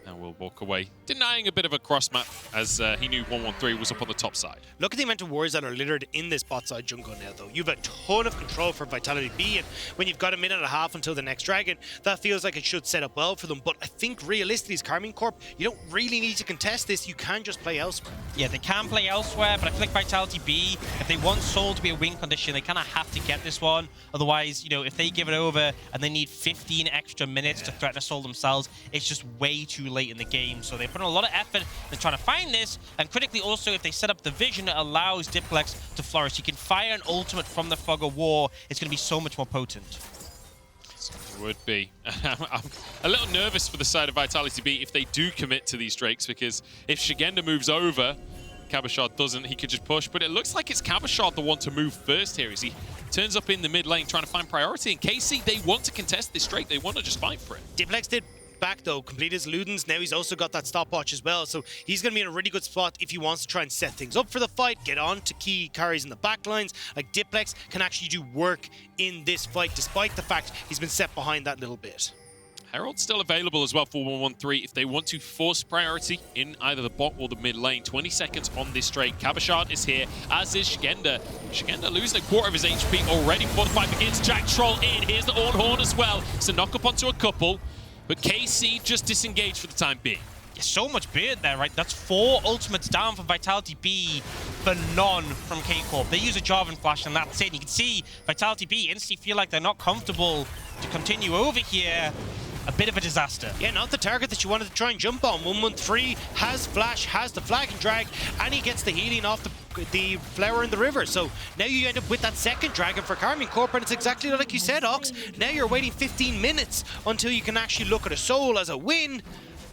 And we'll walk away, denying a bit of a cross map as he knew 113 was up on the top side. Look at the amount of wards that are littered in this bot side jungle now, though. You have a ton of control for Vitality.Bee, and when you've got a minute and a half until the next dragon, that feels like it should set up well for them. But I think realistically, as Karmine Corp, you don't really need to contest this. You can just play elsewhere. Yeah, they can play elsewhere, but I feel like Vitality.Bee, if they want Soul to be a win condition, they kind of have to get this one. Otherwise, you know, if they give it over and they need 15 extra minutes to threaten a Soul themselves, it's just way too late in the game. So they put in a lot of effort in trying to find this, and critically also, if they set up the vision, it allows Diplex to flourish. You can fire an ultimate from the Fog of War. It's going to be so much more potent. It would be. I'm a little nervous for the side of Vitality.Bee if they do commit to these Drakes, because if Szygenda moves over, Cabochard doesn't, he could just push. But it looks like it's Cabochard the one to move first here as he turns up in the mid lane trying to find priority. And KC, they want to contest this Drake. They want to just fight for it. Diplex did back though, complete his Ludens. Now he's also got that stopwatch as well, so he's going to be in a really good spot if he wants to try and set things up for the fight, get on to key carries in the backlines. Like, Diplex can actually do work in this fight despite the fact he's been set behind that little bit. Herald's still available as well for 113 if they want to force priority in either the bot or the mid lane. 20 seconds on this Drake. Cabochard is here, as is Szygenda. Szygenda losing a quarter of his HP already before the fight begins. Jactroll in. Here's the Ornn as well. So knock up onto a couple. But KC just disengaged for the time being. Yeah, so much beard there, right? That's 4 ultimates down from Vitality.Bee, but none from K-Corp. They use a Jarvan flash and that's it. You can see Vitality.Bee instantly feel like they're not comfortable to continue over here. A bit of a disaster. Yeah, not the target that you wanted to try and jump on. 113 has flash, has the flag and drag, and he gets the healing off the flower in the river. So now you end up with that second dragon for Karmine Corp, and it's exactly like you said, Ox. Now you're waiting 15 minutes until you can actually look at a soul as a win,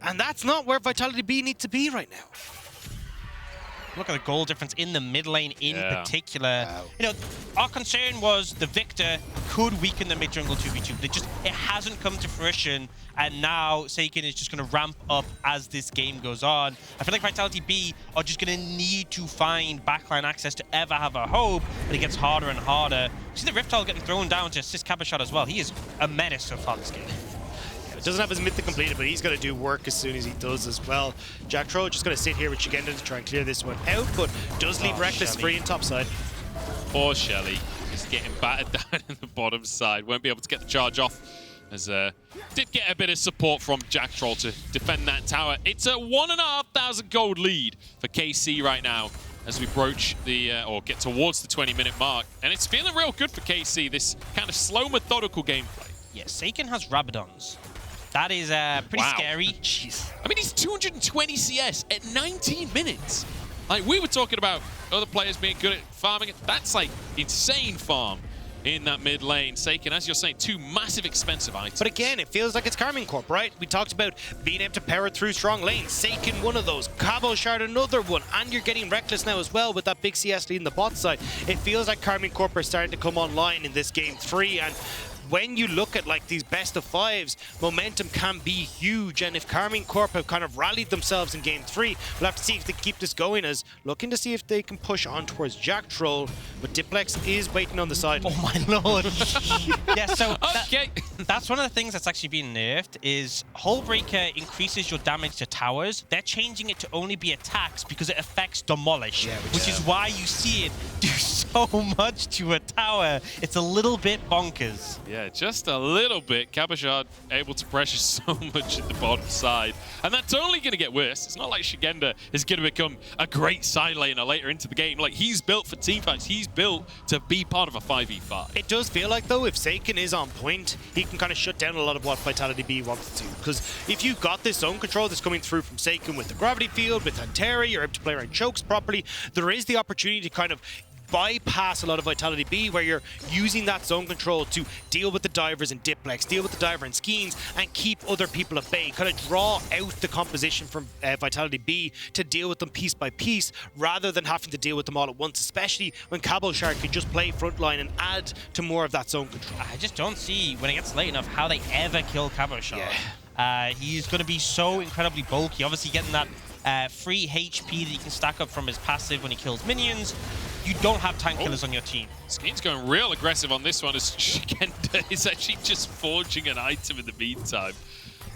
and that's not where Vitality.Bee need to be right now. Look at the goal difference in the mid lane in particular. Wow. You know, our concern was the Viktor could weaken the mid jungle 2v2. It hasn't come to fruition, and now SAKEN is just going to ramp up as this game goes on. I feel like Vitality.Bee are just going to need to find backline access to ever have a hope, but it gets harder and harder. You see the Rift Tile getting thrown down to assist Cabochard as well. He is a menace so far this game. Doesn't have his mythic completed, but he's going to do work as soon as he does as well. Jactroll just going to sit here with Szygenda to try and clear this one out, but does leave Rekkles free in top side. Poor Shelly, just getting battered down in the bottom side. Won't be able to get the charge off, as did get a bit of support from Jactroll to defend that tower. It's a 1,500 gold lead for KC right now as we broach the, or get towards the 20-minute mark. And it's feeling real good for KC, this kind of slow, methodical gameplay. Yeah, SAKEN has Rabadons. That is pretty scary. Jeez. I mean, he's 220 CS at 19 minutes. Like, we were talking about other players being good at farming it. That's like insane farm in that mid lane. SAKEN, as you're saying, 2 massive expensive items. But again, it feels like it's Karmine Corp, right? We talked about being able to power through strong lanes. SAKEN, one of those. Cabochard, another one. And you're getting Rekkles now as well with that big CS lead in the bot side. It feels like Karmine Corp are starting to come online in this game 3. And when you look at like these best of 5s, momentum can be huge. And if Karmine Corp have kind of rallied themselves in game 3, we'll have to see if they keep this going, as looking to see if they can push on towards Jactroll. But Diplex is waiting on the side. Oh my lord. Yeah, so okay. that's one of the things that's actually being nerfed is Hullbreaker increases your damage to towers. They're changing it to only be attacks because it affects demolish, which is why you see it do so much to a tower. It's a little bit bonkers. Yeah, just a little bit. Cabochard able to pressure so much at the bottom side. And that's only going to get worse. It's not like Szygenda is going to become a great side laner later into the game. Like, he's built for teamfights. He's built to be part of a 5v5. It does feel like, though, if SAKEN is on point, he can kind of shut down a lot of what Vitality.Bee wants to do. Because if you've got this zone control that's coming through from SAKEN with the gravity field, with Hantera, you're able to play around chokes properly, there is the opportunity to kind of bypass a lot of Vitality.Bee, where you're using that zone control to deal with the divers and Diplex, deal with the diver and Skeanz, and keep other people at bay. Kind of draw out the composition from Vitality.Bee to deal with them piece by piece, rather than having to deal with them all at once, especially when Cabochard can just play frontline and add to more of that zone control. I just don't see, when it gets late enough, how they ever kill Cabochard. He's going to be so incredibly bulky. Obviously getting that free HP that he can stack up from his passive when he kills minions. You don't have tank killers on your team. Skeanz going real aggressive on this one as Szygenda is actually just forging an item in the meantime.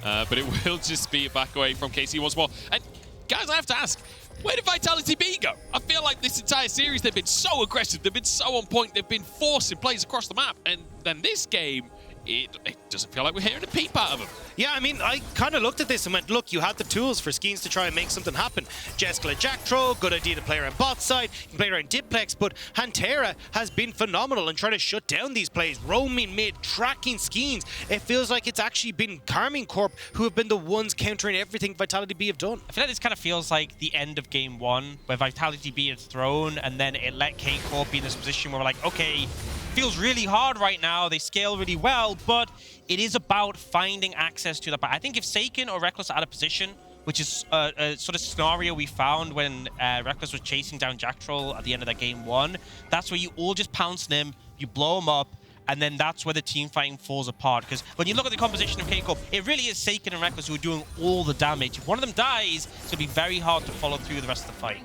But it will just be a back away from KC once more. And guys, I have to ask, where did Vitality.Bee go? I feel like this entire series, they've been so aggressive, they've been so on point, they've been forcing plays across the map. And then this game, it doesn't feel like we're hearing a peep out of them. Yeah, I mean, I kind of looked at this and went, look, you had the tools for Skeanz to try and make something happen. Jeskla, Jactroll, good idea to play around bot side, you can play around Diplex, but Hantera has been phenomenal in trying to shut down these plays, roaming mid, tracking Skeanz. It feels like it's actually been Karmine Corp who have been the ones countering everything Vitality.Bee have done. I feel like this kind of feels like the end of game 1, where Vitality.Bee is thrown, and then it let K-Corp be in this position where we're like, okay, feels really hard right now, they scale really well, but it is about finding access to that. But I think if SAKEN or Rekkles are out of position, which is a sort of scenario we found when Rekkles was chasing down Jactroll at the end of that game 1, that's where you all just pounce them, you blow them up, and then that's where the team fighting falls apart. Because when you look at the composition of K-Corp, it really is SAKEN and Rekkles who are doing all the damage. If one of them dies, it's going to be very hard to follow through the rest of the fight.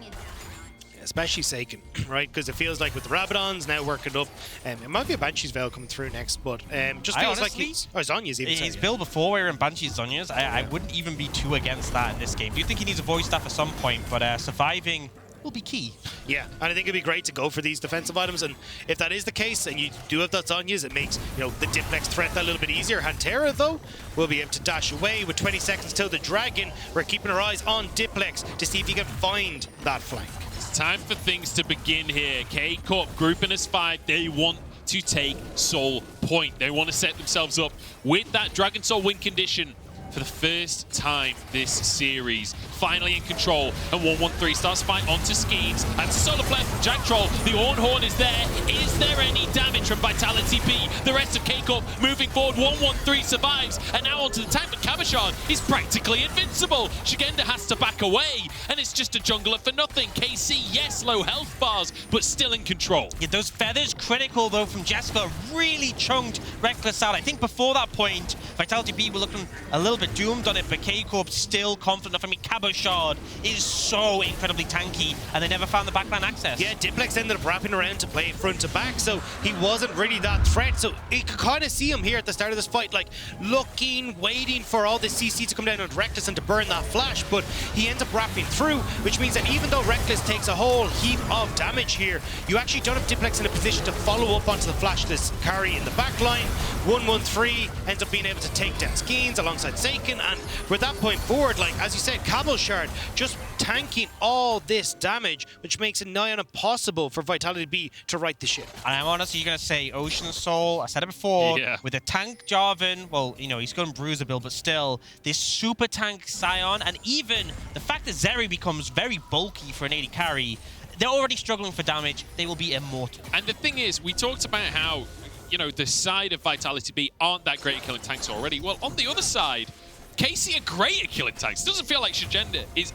Especially SAKEN, right? Because it feels like with the Rabadons now working up, it might be a Banshee's Veil coming through next, but just feels like he's... Oh, Zhonya's even. His build before we were in Banshee's Zhonya's, I wouldn't even be too against that in this game. Do you think he needs a voice staff at some point, but surviving will be key. Yeah, and I think it'd be great to go for these defensive items, and if that is the case, and you do have that Zhonya's, it makes, you know, the Diplex threat a little bit easier. Hantera, though, will be able to dash away with 20 seconds till the Dragon. We're keeping our eyes on Diplex to see if he can find that flank. Time for things to begin here. K-Corp grouping as 5. They want to take Soul Point. They want to set themselves up with that Dragon Soul win condition for the first time this series. Finally in control, and 113 starts fight onto Skeanz. That's a solo play from Jactroll. The Ornn is there. Is there any damage from Vitality.Bee? The rest of K-Corp moving forward. 113 survives, and now onto the tank, but Cabochard is practically invincible. Szygenda has to back away, and it's just a jungler for nothing. KC, yes, low health bars, but still in control. Yeah, those feathers critical, though, from Jeskla really chunked Rekkles out. I think before that point, Vitality.Bee were looking a little bit doomed on it, but K-Corp still confident enough. I mean, Cabochard is so incredibly tanky, and they never found the backline access. Yeah, Diplex ended up wrapping around to play front to back, so he wasn't really that threat. So you could kind of see him here at the start of this fight, like looking, waiting for all the CC to come down on Rekkles and to burn that flash, but he ends up wrapping through, which means that even though Rekkles takes a whole heap of damage here, you actually don't have Diplex in a position to follow up onto the flashless carry in the back line. 113 ends up being able to take down Skeanz alongside Skeanz. SAKEN, and with that point forward, like as you said, Cabochard just tanking all this damage, which makes it nigh on impossible for Vitality.Bee to right the ship. And I'm honestly going to say Ocean Soul, I said it before, with a tank Jarvan, well, you know, he's going to bruise a build, but still, this super tank Sion, and even the fact that Zeri becomes very bulky for an AD carry, they're already struggling for damage, they will be immortal. And the thing is, we talked about how, you know, the side of Vitality.Bee aren't that great at killing tanks already. Well, on the other side, KC are great at killing tanks. Doesn't feel like Szygenda is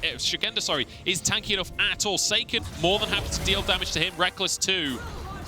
tanky enough at all. SAKEN more than happy to deal damage to him. Rekkles too.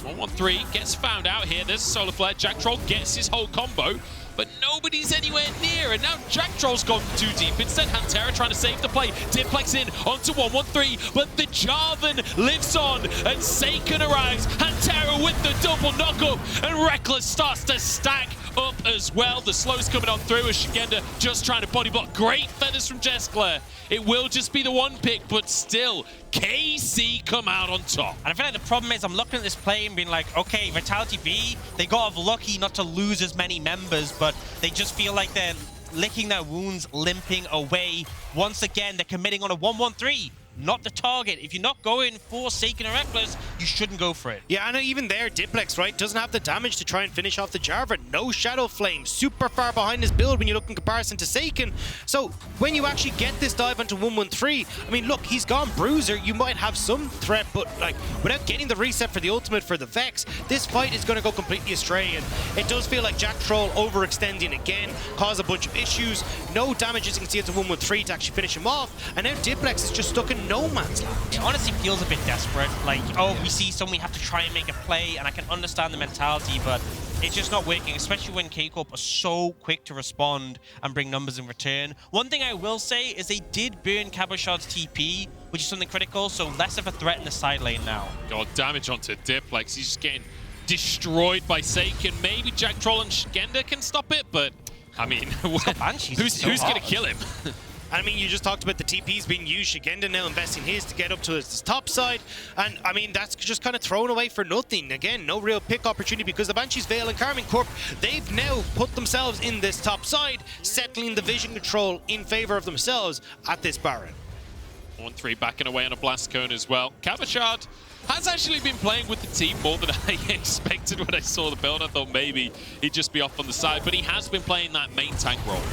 113 gets found out here. There's a solar flare. Jactroll gets his whole combo, but nobody's anywhere near. And now Jactroll's gone too deep. Instead, Hantera trying to save the play. Diplex in onto 113, but the Jarvan lives on, and SAKEN arrives. Hantera with the double knockup, and Rekkles starts to stack up as well. The slow's coming on through as Szygenda just trying to body block. Great feathers from Jeskla. It will just be the one pick, but still, KC come out on top. And I feel like the problem is I'm looking at this play and being like, okay, Vitality.Bee, they got off lucky not to lose as many members, but they just feel like they're licking their wounds, limping away. Once again, they're committing on a 1-1-3. Not the target. If you're not going for SAKEN or Rekkles, you shouldn't go for it. Yeah, I know even there, Diplex, right, doesn't have the damage to try and finish off the Jarvan. No Shadow Flame, super far behind his build when you look in comparison to SAKEN. So when you actually get this dive onto 1-1-3, I mean, look, he's gone Bruiser. You might have some threat, but like without getting the reset for the ultimate for the Vex, this fight is going to go completely astray. And it does feel like Jactroll overextending again, cause a bunch of issues. No damage, as you can see, it's a 1-1-3 to actually finish him off. And now Diplex is just stuck in no man's land. It honestly feels a bit desperate. Like, oh, we see someone, we have to try and make a play, and I can understand the mentality, but it's just not working, especially when K-Corp are so quick to respond and bring numbers in return. One thing I will say is they did burn Cabochard's TP, which is something critical, so less of a threat in the side lane now. God, damage onto Diplex. He's just getting destroyed by SAKEN. Maybe Jactroll and Szygenda can stop it, but I mean, who's going to kill him? I mean, you just talked about the TPs being used. Szygenda now investing his to get up to his top side. And, I mean, that's just kind of thrown away for nothing. Again, no real pick opportunity because the Banshees Veil and Karmine Corp, they've now put themselves in this top side, settling the vision control in favor of themselves at this Baron. 1-3 backing away on a blast cone as well. Cabochard has actually been playing with the team more than I expected when I saw the build. I thought maybe he'd just be off on the side, but he has been playing that main tank role.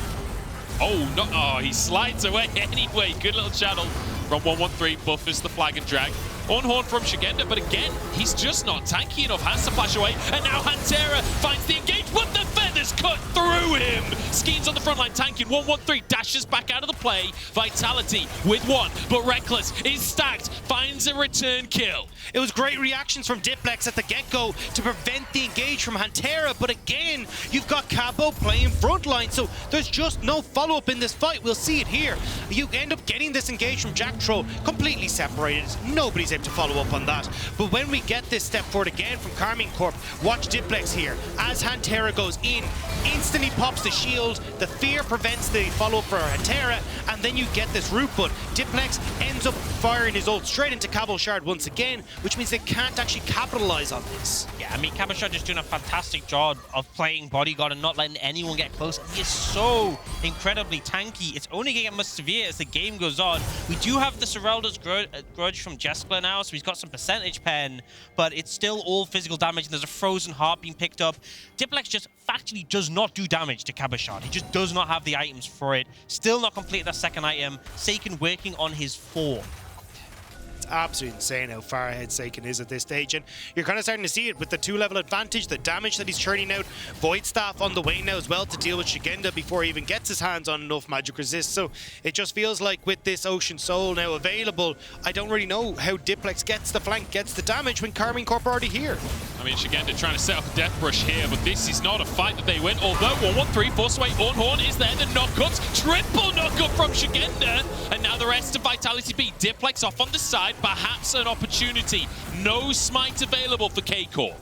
Oh, no. Oh, he slides away anyway. Good little channel from 1-1-3. Buffers the flag and drag. Ornn from Szygenda, but again, he's just not tanky enough. Has to flash away. And now Hantera finds the engage, but the feathers cut through him. Skeanz on the front line tanking. 1-1-3 dashes back out of the play. Vitality with one, but Rekkles is stacked. Finds a return kill. It was great reactions from Diplex at the get-go to prevent the engage from Hantera, but again, you've got Cabo playing frontline, so there's just no follow-up in this fight. We'll see it here. You end up getting this engage from Jactroll completely separated. Nobody's able to follow up on that. But when we get this step forward again from Karmine Corp, watch Diplex here. As Hantera goes in, instantly pops the shield. The fear prevents the follow-up for Hantera, and then you get this root, but Diplex ends up firing his ult straight into Cabochard once again, which means they can't actually capitalize on this. Yeah, I mean, Cabochard is doing a fantastic job of playing bodyguard and not letting anyone get close. He is so incredibly tanky. It's only going to get much severe as the game goes on. We do have the Serelda's grudge from Jeskla now, so he's got some percentage pen, but it's still all physical damage, and there's a frozen heart being picked up. Diplex just factually does not do damage to Cabochard. He just does not have the items for it. Still not completed that second item. SAKEN working on his 4. It's absolutely insane how far ahead SAKEN is at this stage, and you're kind of starting to see it with the 2-level advantage, the damage that he's churning out. Void Staff on the way now as well to deal with Szygenda before he even gets his hands on enough magic resist. So it just feels like with this Ocean Soul now available, I don't really know how Diplex gets the flank, gets the damage when Karmine Corp are already here. I mean, Szygenda trying to set up a death rush here, but this is not a fight that they win. Although 1-1-3 force away, Ornn is there, the knockups, triple knockup from Szygenda, and now the rest of Vitality.Bee. Diplex off on the side, perhaps an opportunity. No smite available for K-Corp.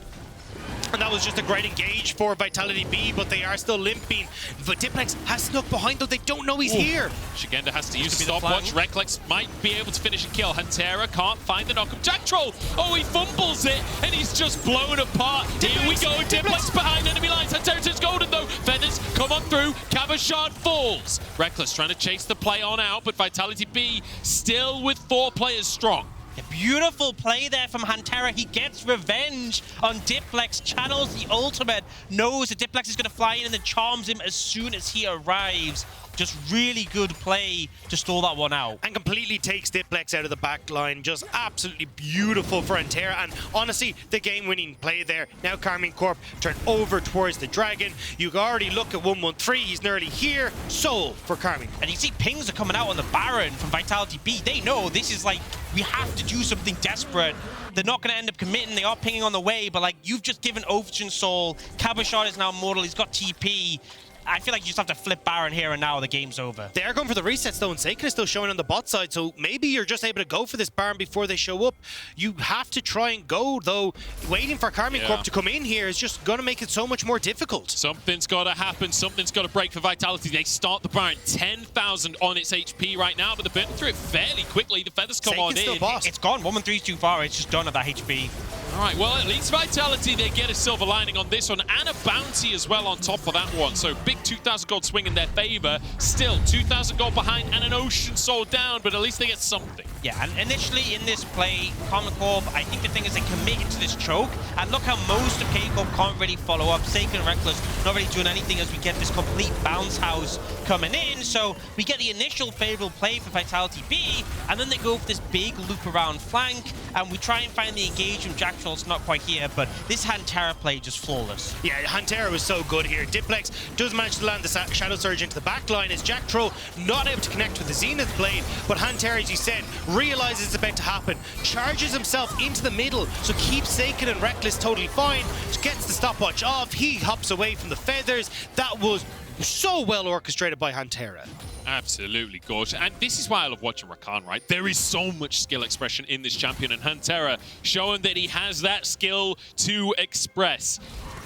And that was just a great engage for Vitality.Bee, but they are still limping. But Diplex has snuck behind them. They don't know he's here. Szygenda has to use stopwatch. Rekkles might be able to finish a kill. Hantera can't find the knock-up. Jactroll! Oh, he fumbles it, and he's just blown apart. Here we go. Diplex behind enemy lines. Hantera turns golden, though. Feathers come on through. Cabochard falls. Rekkles trying to chase the play on out, but Vitality.Bee still with 4 players strong. A beautiful play there from Hantera. He gets revenge on Diplex, channels the ultimate, knows that Diplex is going to fly in and then charms him as soon as he arrives. Just really good play to stall that one out. And completely takes Diplex out of the back line. Just absolutely beautiful for Hantera. And honestly, the game-winning play there. Now Karmine Corp turn over towards the Dragon. You can already look at 113. He's nearly here. Soul for Karmine. And you see pings are coming out on the Baron from Vitality.Bee. They know this is like, we have to do something desperate. They're not going to end up committing. They are pinging on the way, but like, you've just given Ocean Soul. Cabochard is now mortal. He's got TP. I feel like you just have to flip Baron here and now the game's over. They are going for the resets though, and SAKEN is still showing on the bot side, so maybe you're just able to go for this Baron before they show up. You have to try and go though. Waiting for Karmine Corp to come in here is just going to make it so much more difficult. Something's got to happen. Something's got to break for Vitality. They start the Baron 10,000 on its HP right now, but they're burning through it fairly quickly. The Feathers come on in. It's gone. 113 is too far. It's just done at that HP. All right, well, at least Vitality, they get a silver lining on this one and a bounty as well on top for that one. So big 2,000 gold swing in their favor. Still 2,000 gold behind and an Ocean Soul down, but at least they get something. Yeah, and initially in this play, Karmine Corp, I think the thing is they committed to this choke. And look how most of K-Corp can't really follow up. SAKEN and Rekkles not really doing anything as we get this complete bounce house coming in. So we get the initial favorable play for Vitality.Bee, and then they go for this big loop around flank, and we try and find the engagement. Jactroll's not quite here, but this Hantera play just flawless. Yeah, Hantera was so good here. Diplex does manage to land the Shadow Surge into the back line as Jactroll not able to connect with the Zenith blade, but Hantera, as you said, realizes it's about to happen, charges himself into the middle, so keeps SAKEN and Rekkles totally fine, gets the stopwatch off, he hops away from the Feathers. That was so well orchestrated by Hantera. Absolutely gorgeous. And this is why I love watching Rakan, right? There is so much skill expression in this champion, and Hantera showing that he has that skill to express.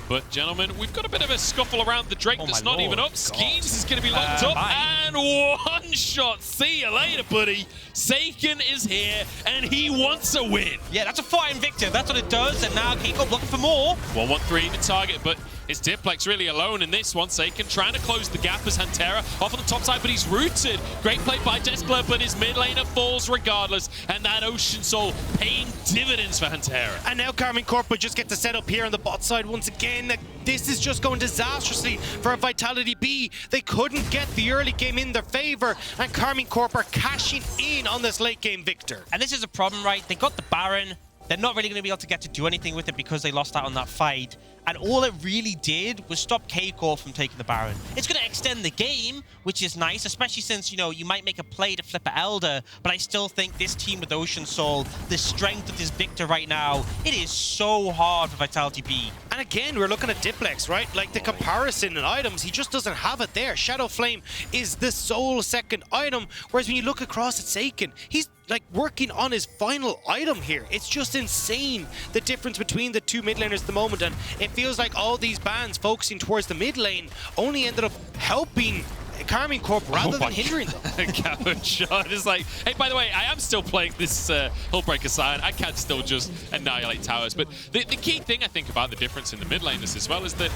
But, gentlemen, we've got a bit of a scuffle around the Drake that's not even up. Skeanz is going to be locked up, and one shot. See you later, buddy. SAKEN is here, and he wants a win. Yeah, that's a fight in Viktor. That's what it does, and now K-Corp looking for more. 113 the target, but it's Diplex really alone in this one. SAKEN trying to close the gap as Hantera off on the top side, but he's rooted. Great play by Jeskla, but his mid laner falls regardless, and that Ocean Soul paying dividends for Hantera. And now Karmine Corp will just get the setup here on the bot side once again. This is just going disastrously for Vitality.Bee. They couldn't get the early game in their favor, and Karmine Corp are cashing in on this late game victor. And this is a problem, right? They got the Baron. They're not really going to be able to get to do anything with it because they lost out on that fight. And all it really did was stop K-Corp from taking the Baron. It's going to extend the game, which is nice, especially since, you know, you might make a play to flip an Elder, but I still think this team with Ocean Soul, the strength of this Viktor right now, it is so hard for Vitality.Bee. And again, we're looking at Diplex, right? Like the comparison in items, he just doesn't have it there. Shadow Flame is the sole second item, whereas when you look across at SAKEN, he's like working on his final item here. It's just insane, the difference between the two mid laners at the moment, and it feels like all these bans focusing towards the mid lane only ended up helping Karmine Corp rather than hindering them. Cabochard is like, hey, by the way, I am still playing this Hullbreaker side. I can still just annihilate towers. But the key thing I think about the difference in the mid laners as well is that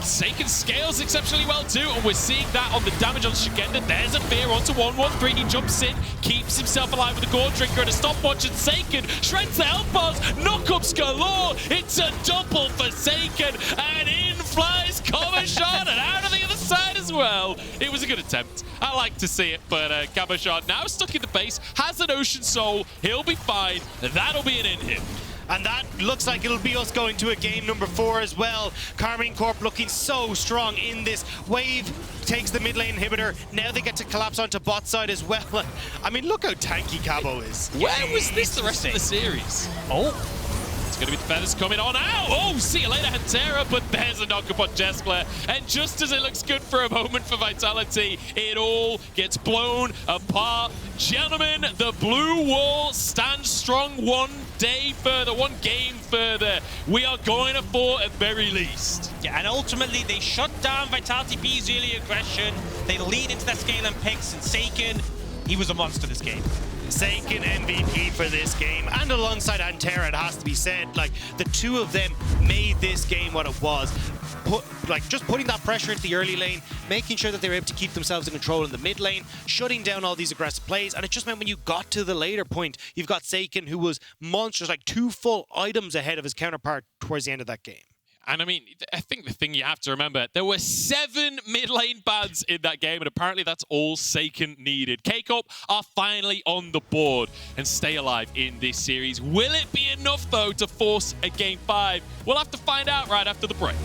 SAKEN scales exceptionally well too, and we're seeing that on the damage on Szygenda. There's a fear onto 113. He jumps in, keeps himself alive with a Gore Drinker and a stopwatch, and SAKEN shreds the health bars. Knockups galore. It's a double for SAKEN, and in flies Cabochard, and out of the other side as well. It was a good attempt. I like to see it, but Cabochard now stuck in the base, has an Ocean Soul. He'll be fine. That'll be an in hit. And that looks like it'll be us going to a game number 4 as well. Karmine Corp looking so strong in this. Wave takes the mid lane inhibitor. Now they get to collapse onto bot side as well. I mean, look how tanky Cabo is. Where was this the rest of the series? Oh. It's going to be the feathers coming on out. Oh, see you later, Hantera, but there's a knock upon Jeskla. And just as it looks good for a moment for Vitality, it all gets blown apart. Gentlemen, the blue wall stands strong one day further, one game further. We are going to fall at very least. Yeah, and ultimately they shut down Vitality.Bee's early aggression. They lead into their scaling picks, and SAKEN, he was a monster this game. SAKEN MVP for this game, and alongside Hantera, it has to be said, like, the two of them made this game what it was. Just putting that pressure into the early lane, making sure that they were able to keep themselves in control in the mid lane, shutting down all these aggressive plays, and it just meant when you got to the later point, you've got SAKEN, who was monstrous, like 2 full items ahead of his counterpart towards the end of that game. And I mean, I think the thing you have to remember, there were 7 mid lane bans in that game, and apparently that's all SAKEN needed. K-Corp are finally on the board and stay alive in this series. Will it be enough, though, to force a Game 5? We'll have to find out right after the break.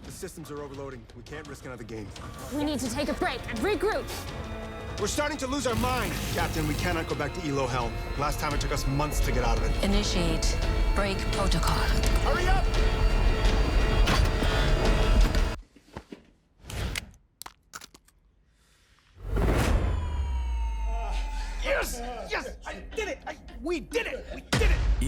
Systems are overloading. We can't risk another game. We need to take a break and regroup. We're starting to lose our mind. Captain, we cannot go back to Elo Hell. Last time it took us months to get out of it. Initiate break protocol. Hurry up! Yes! Yes! I did it! We did it! We